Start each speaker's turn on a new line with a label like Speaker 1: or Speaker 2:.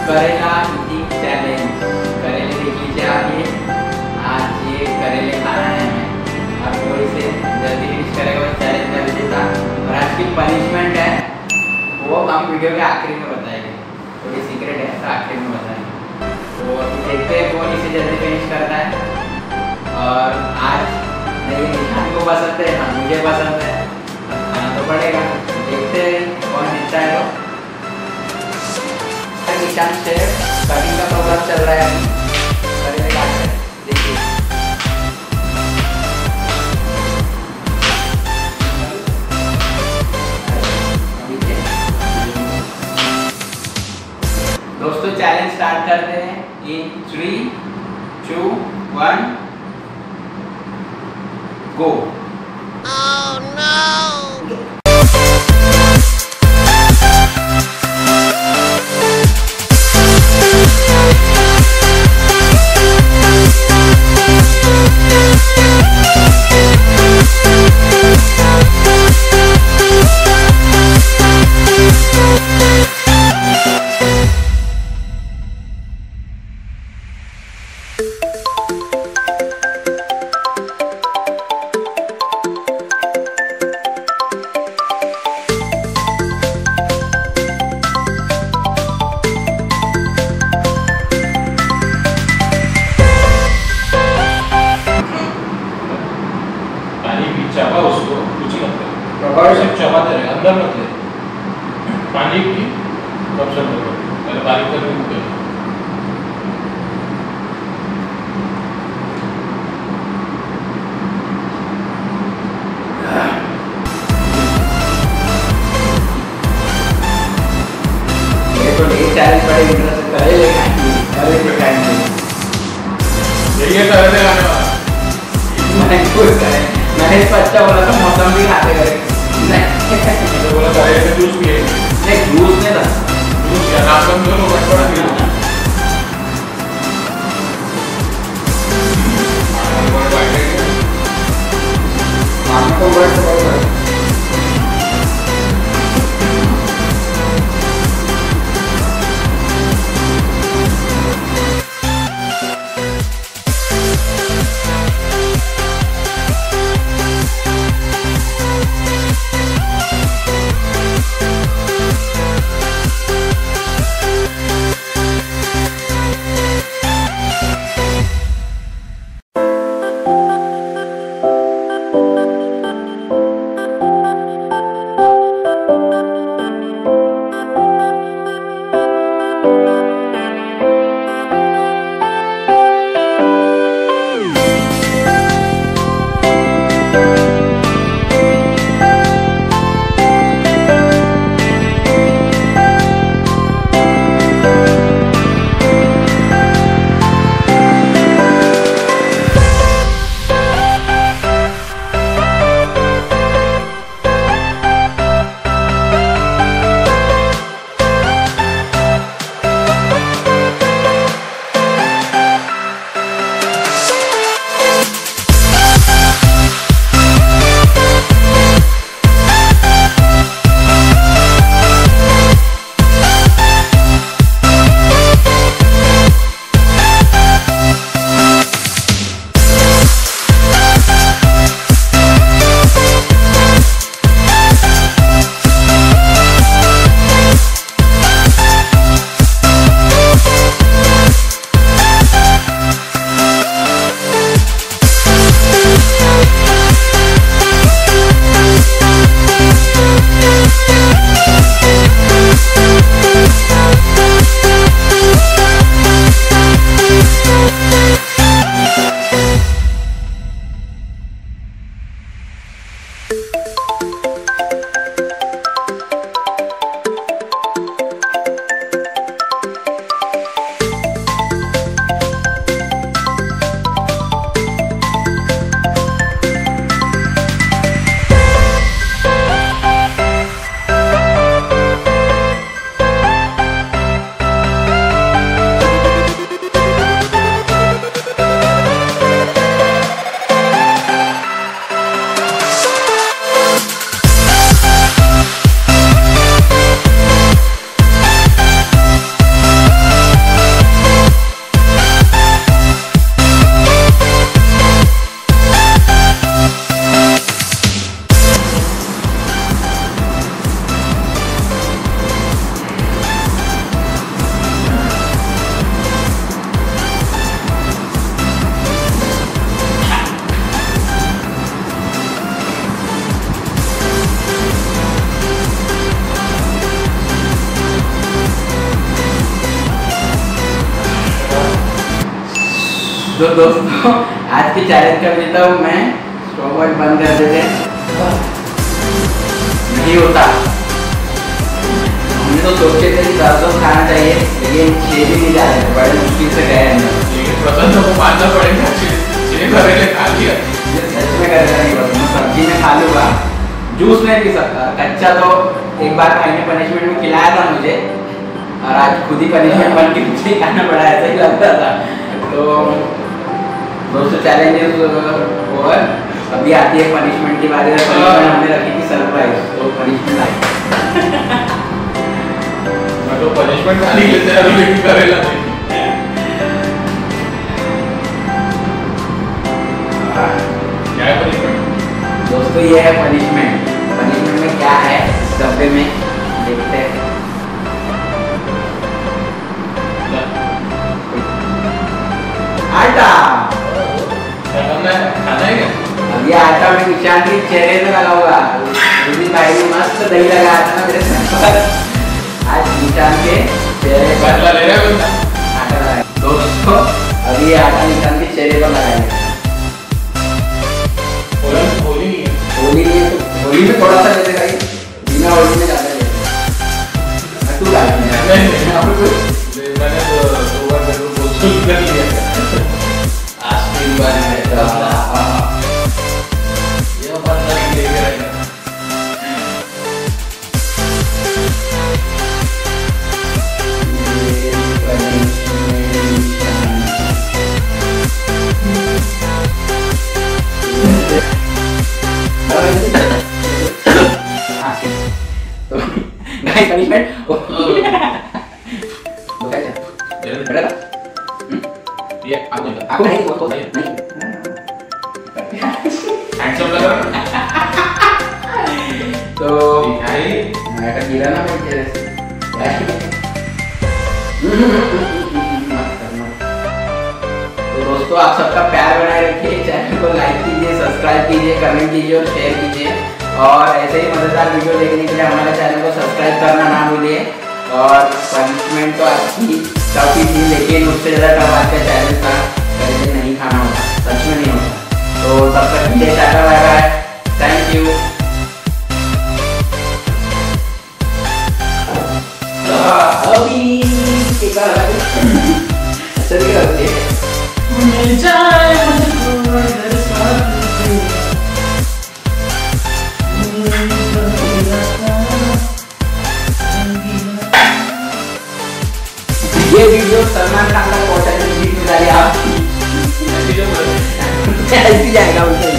Speaker 1: करेला eating challenge. करेले देख लीजिए आप, ये आज ये करेले खाना है हमें। अब थोड़ी से जल्दी फिनिश करेगा वो चैलेंज का विजेता। और आज की पनिशमेंट है वो हम वीडियो के आखिरी में बताएंगे, थोड़ी सीक्रेट है तो आखिरी में बताएंगे। तो देखते हैं कौन इसे जल्दी फिनिश करता है। और आज नहीं निशान को पसंद है ना मुझे पसंद है, खाना तो पड़ेगा। देखते हैं कौन जीतता है। तो निशान से कटिंग का प्रोग्राम चल रहा है, करेले काट रहे हैं, देखिए। दोस्तों चैलेंज स्टार्ट करते हैं इन 3, 2, 1 गो।
Speaker 2: Oh no!
Speaker 3: चापा उसको कुछ ही लगता है, प्रकार से चबाते रहे, अंदर मत ले। पानी की ऑप्शन दो, पहले पानी का भी मुझे
Speaker 1: ये तो ये चैलेंज बड़े इंटरेस्ट करेले खाएंगे, करेले खाएंगे।
Speaker 3: यही तरह से खाने वाला
Speaker 1: मैंने कुछ करें, मैंने इस बच्चा बोला था मौसम भी खाते करें,
Speaker 3: तो बोला करेले का जूस पिए।
Speaker 1: नहीं जूस नहीं था,
Speaker 3: जूस या नाश्ता में तो बड़ा बड़ा पी लो।
Speaker 1: मामा को बड़ा सपोर्ट कर। तो दोस्तों आज की चैलेंज का विजेता हूँ मैं। स्टॉप वॉच बंद कर देते। नहीं होता। हमने तो सोचे थे कि 10 खाना चाहिए, लेकिन 6 भी नहीं जा रहे थे, बड़े मुश्किल से गए अंदर।
Speaker 3: लेकिन पसंद तो मानना पड़ेगा, 6 करेले खा लिया।
Speaker 1: सच में करेला नहीं पसंद, सब्जी में खा लूँगा, जूस नहीं पी सकता। कच्चा तो एक बार भाई ने पनिशमेंट में खिलाया था मुझे, और आज खुद ही पनिशमेंट बन के मुझे खाना पड़ा, ऐसा ही लगता था। तो दोस्तों चैलेंजेस ओवर, अभी आती है पनिशमेंट की बारी। पनिशमेंट हमने रखी थी सरप्राइज, तो पनिशमेंट आई।
Speaker 3: मैं तो पनिशमेंट खा नहीं लेते हैं, लेकिन करेला नहीं। क्या है पनिशमेंट?
Speaker 1: दोस्तों ये है पनिशमेंट। पनिशमेंट में क्या है इस डब्बे में देखते हैं। आटा।
Speaker 3: खाना है क्या?
Speaker 1: अब ये आटा में निशान के चेहरे पे लगा हुआ। उस दिन भाई ने मस्त दही लगाया था ना मेरे सर पर, आज निशान के चेहरे पर
Speaker 3: बदला ले रहा है बंदा।
Speaker 1: आटा लगाया। दोस्तों अभी ये आटा निशान के चेहरे पर लगाया।
Speaker 3: होली नहीं है।
Speaker 1: होली नहीं है तो होली में थोड़ा सा लेते भाई, बिना होली में ज्यादा लेते। तू डाल
Speaker 3: मैंने तो 2 बार जरूर बोल कर लिया। आज 3 बार है। ये बंदा नहीं लेके आएगा।
Speaker 1: पनिशमेंट
Speaker 3: ये आपको
Speaker 1: नहीं
Speaker 3: हैंडसम लग रहा है।
Speaker 1: तो
Speaker 3: भाई
Speaker 1: मैं का गिरा ना मैं तेरे से। तो दोस्तों आप सबका प्यार बनाए रखिए, चैनल को लाइक कीजिए, सब्सक्राइब कीजिए, कमेंट कीजिए और शेयर कीजिए। और ऐसे ही मजेदार वीडियो देखने के लिए हमारे चैनल को सब्सक्राइब करना ना भूलिए। और पनिशमेंट तो आपकी काफ़ी थी, लेकिन उससे ज़्यादा टफ आज का चैलेंज था, करेले नहीं खाना होता, सच में नहीं होता। तो तब तक के लिए tata bye bye, thank you. अभी चलिए करते हैं। ये वीडियो सलमान खान का पहुंचाने की आप ऐसी जाएगा उनसे।